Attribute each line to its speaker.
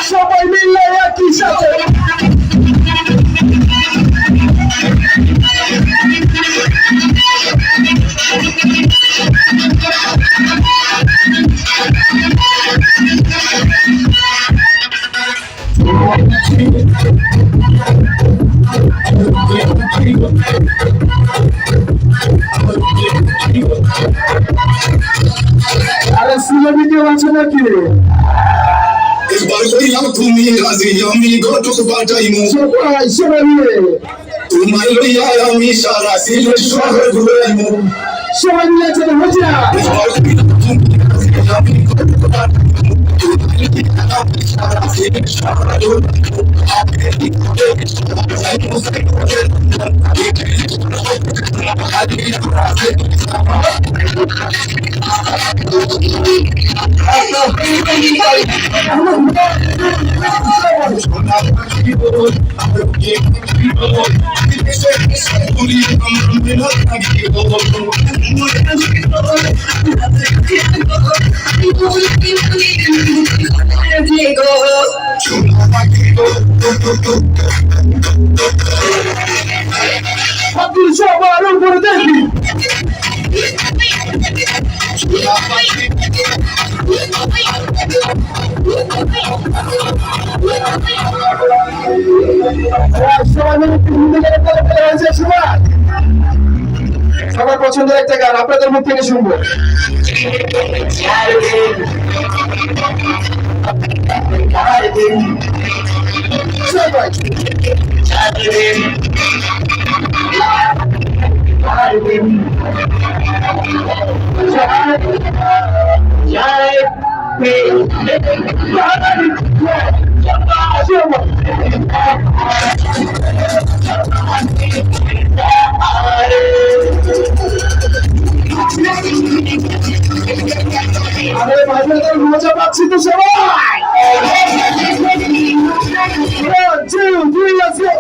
Speaker 1: সবাই মিলে একই সাথে আরে সিলেটি কেউ আছে নাকি?
Speaker 2: এবার হইলাম তুমি রাজি আমি ঘটক পাঠাইমু
Speaker 1: সবাই মিলে
Speaker 2: তোমায় লইয়া আমি সারা সিলেট শহর ঘুরাইমু
Speaker 1: সবাই মিলে চলে হজিরা
Speaker 2: এবার হইলাম তুমি রাজি আমি ঘটক পাঠাইমু তোমায় লইয়া আমি সারা সিলেট শহর ঘুরাইমু
Speaker 1: আব্দুল সবার উপরে দেখি সবার পছন্দের একটা গান আপনাদের মুখ থেকে শুনবো আরে ভাই মজা পাচ্ছি তো সবাই 1 2 3 let's go